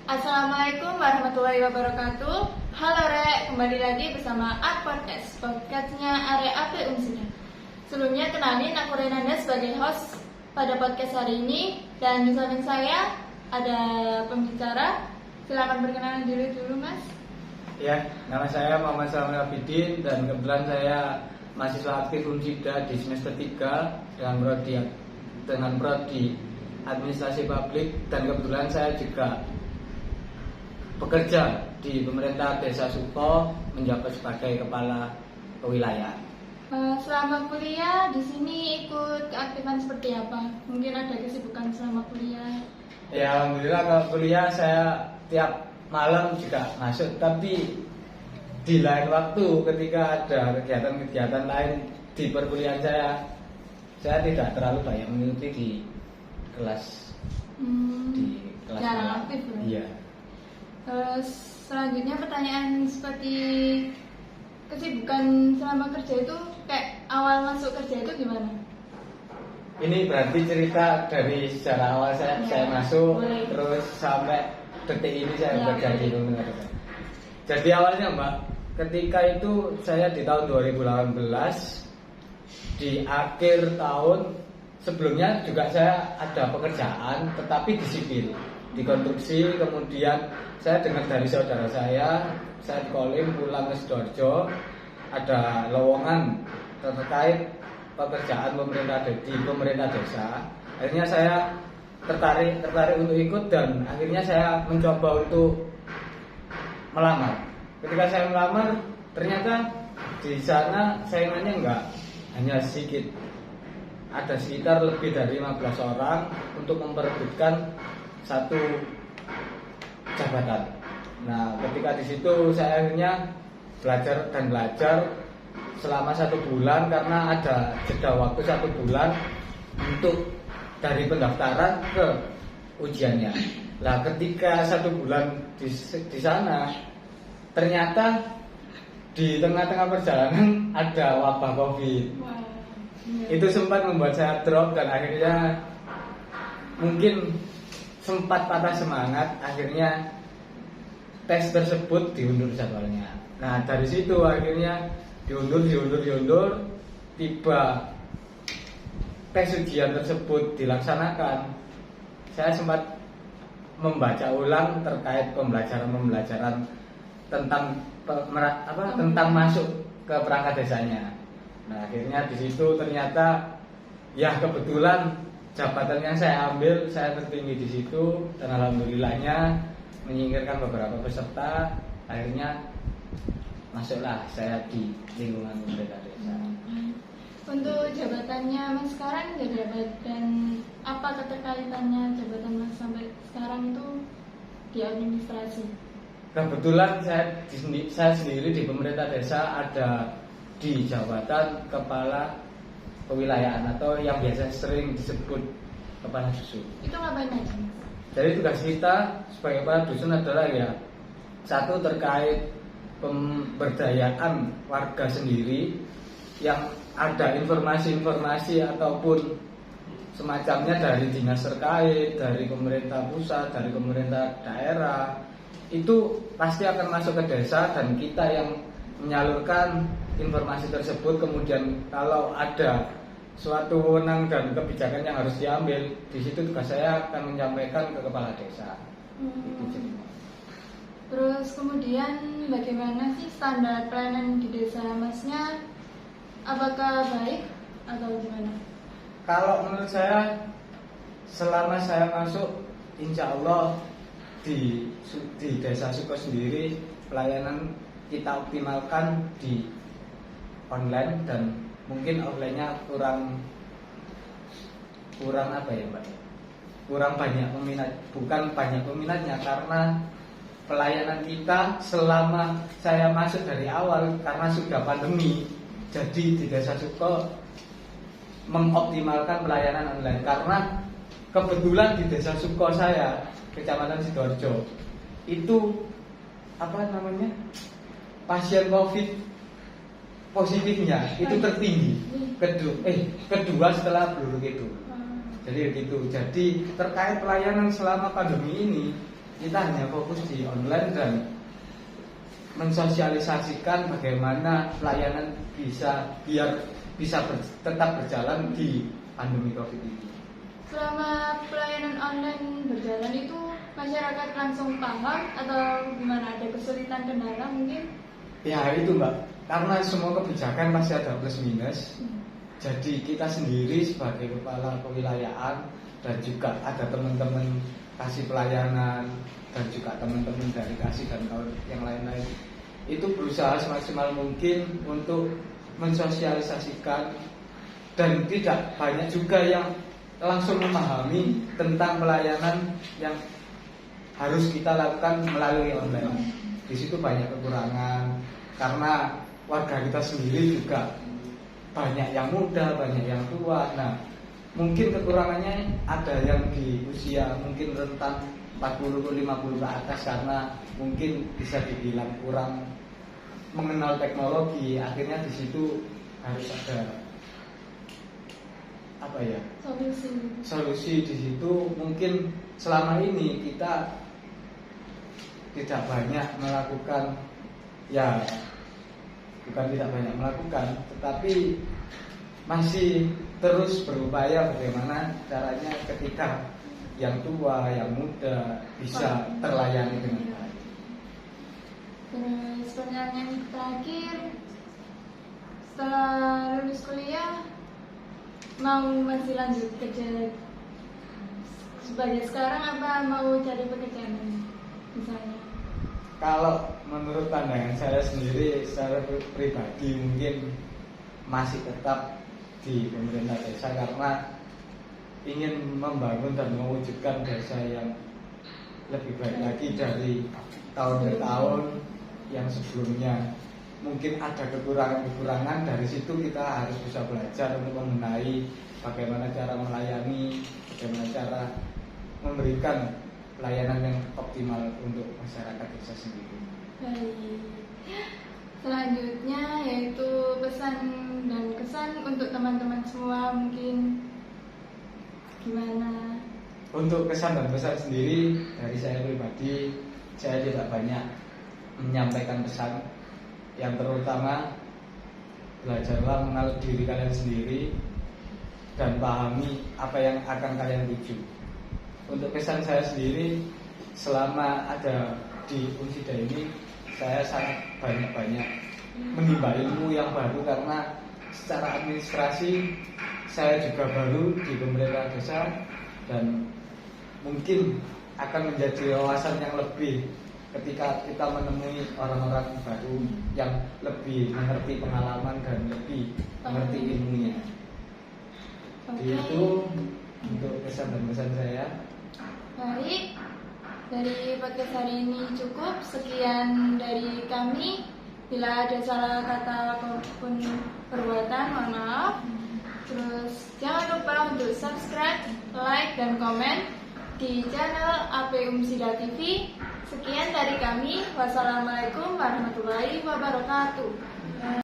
Assalamualaikum warahmatullahi wabarakatuh. Halo Rek, kembali lagi bersama Art Podcast, podcastnya Area AP Unsida. Sebelumnya kenalin, aku Renanda sebagai host pada podcast hari ini. Dan di samping saya ada pembicara. Silakan berkenalan dulu Mas. Ya, nama saya Muhammad Salamul Abidin dan kebetulan saya mahasiswa aktif Unsida di semester 3 dengan prodi Administrasi Publik, dan kebetulan saya juga bekerja di pemerintah Desa Suko menjabat sebagai kepala kewilayahan. Selama kuliah di sini ikut keaktifan seperti apa? Mungkin ada kesibukan selama kuliah? Ya, alhamdulillah kalau kuliah saya tiap malam juga masuk, tapi di lain waktu ketika ada kegiatan-kegiatan lain di perkuliahan saya tidak terlalu banyak mengikuti di kelas. Di kelas jarang aktif ya? Iya. Selanjutnya pertanyaan seperti kesibukan selama kerja itu kayak awal masuk kerja itu gimana? Ini berarti cerita dari sejarah awal saya masuk, boleh. Terus sampai detik ini saya Ya, bekerja di boleh. pemerintah. Jadi awalnya Mbak, ketika itu saya di tahun 2018 di akhir tahun, sebelumnya juga saya ada pekerjaan tetapi di sipil, di konstruksi. Kemudian saya dengar dari saudara saya calling pulang ke Sidoarjo, ada lowongan terkait pekerjaan di pemerintah desa. Akhirnya saya tertarik untuk ikut, dan akhirnya saya mencoba untuk melamar. Ketika saya melamar, ternyata di sana saingannya enggak hanya sedikit. Ada sekitar lebih dari 15 orang untuk memperebutkan satu jabatan. Nah, ketika di situ saya akhirnya belajar selama 1 bulan, karena ada jeda waktu 1 bulan untuk dari pendaftaran ke ujiannya. Nah, ketika 1 bulan di sana, ternyata di tengah-tengah perjalanan ada wabah COVID. Itu sempat membuat saya drop, dan akhirnya mungkin sempat patah semangat. Akhirnya tes tersebut diundur jadwalnya. Nah, dari situ akhirnya diundur. Tiba tes ujian tersebut dilaksanakan, saya sempat membaca ulang terkait pembelajaran tentang tentang masuk ke perangkat desanya. Nah, akhirnya di situ ternyata ya kebetulan jabatan yang saya ambil, saya tertinggi di situ, dan alhamdulillahnya menyingkirkan beberapa peserta. Akhirnya masuklah saya di lingkungan pemerintah desa. Untuk jabatannya Mas sekarang jadi apa, dan apa keterkaitannya jabatan Mas sampai sekarang itu di administrasi? Kebetulan saya sendiri di pemerintah desa ada di jabatan kepala kewilayahan, atau yang biasa sering disebut kepala dusun. Itu ngapain aja? Jadi tugas kita sebagai kepala dusun adalah ya, satu terkait pemberdayaan warga sendiri, yang ada informasi-informasi ataupun semacamnya dari dinas terkait, dari pemerintah pusat, dari pemerintah daerah, itu pasti akan masuk ke desa, dan kita yang menyalurkan informasi tersebut. Kemudian kalau ada suatu wewenang dan kebijakan yang harus diambil, di situ tugas saya akan menyampaikan ke kepala desa. Terus kemudian bagaimana sih standar pelayanan di desa Masnya? Apakah baik atau gimana? Kalau menurut saya, selama saya masuk, insya Allah di desa Suko sendiri pelayanan kita optimalkan di online, dan mungkin offline-nya kurang apa ya Mbak? Kurang banyak peminat, bukan banyak peminatnya, karena pelayanan kita selama saya masuk dari awal, karena sudah pandemi, jadi di desa Suko mengoptimalkan pelayanan online. Karena kebetulan di desa Suko saya, Kecamatan Sidoarjo, itu pasien COVID positifnya itu tertinggi, kedua setelah Bluluk itu. Jadi begitu. Jadi terkait pelayanan selama pandemi ini, kita hanya fokus di online dan mensosialisasikan bagaimana pelayanan biar bisa tetap berjalan di pandemi COVID ini. Selama pelayanan online berjalan itu masyarakat langsung paham atau gimana, ada kesulitan kendala mungkin? Ya itu Mbak, karena semua kebijakan masih ada plus minus. Jadi kita sendiri sebagai kepala kewilayahan dan juga ada teman-teman kasih pelayanan dan juga teman-teman dari kasih dan kawan yang lain-lain itu berusaha semaksimal mungkin untuk mensosialisasikan, dan tidak banyak juga yang langsung memahami tentang pelayanan yang harus kita lakukan melalui online. Di situ banyak kekurangan karena warga kita sendiri juga banyak yang muda, banyak yang tua. Nah, mungkin kekurangannya ada yang di usia mungkin rentan 40 ke 50 ke atas karena mungkin bisa dibilang kurang mengenal teknologi. Akhirnya di situ harus ada solusi di situ. Mungkin selama ini kita tidak banyak melakukan, ya bukan tidak banyak melakukan, tetapi masih terus berupaya bagaimana caranya ketika yang tua, yang muda bisa terlayani dengan baik. Terus pertanyaan terakhir, setelah lulus kuliah mau masih lanjut kerja sebagai sekarang apa mau cari pekerjaan misalnya? Kalau menurut pandangan saya sendiri secara pribadi mungkin masih tetap di pemerintah desa karena ingin membangun dan mewujudkan desa yang lebih baik lagi dari tahun ke tahun yang sebelumnya. Mungkin ada kekurangan-kekurangan, dari situ kita harus bisa belajar untuk mengenai bagaimana cara melayani, bagaimana cara memberikan pelayanan yang optimal untuk masyarakat desa sendiri. Baik. Selanjutnya yaitu pesan dan kesan untuk teman-teman semua, mungkin gimana? Untuk kesan dan pesan sendiri dari saya pribadi, saya tidak banyak menyampaikan pesan. Yang terutama, belajarlah mengenal diri kalian sendiri dan pahami apa yang akan kalian tuju. Untuk kesan saya sendiri, selama ada di Unsida ini, saya sangat banyak menimba ilmu yang baru karena secara administrasi saya juga baru di pemerintah desa dan mungkin akan menjadi wawasan yang lebih ketika kita menemui orang-orang baru yang lebih mengerti pengalaman dan lebih mengerti ilmunya. Jadi itu untuk kesan dan pesan saya. Baik, dari podcast hari ini cukup. Sekian dari kami. Bila ada salah kata ataupun perbuatan, mohon maaf. Terus jangan lupa untuk subscribe, like, dan komen di channel AP Umsida TV. Sekian dari kami. Wassalamualaikum warahmatullahi wabarakatuh.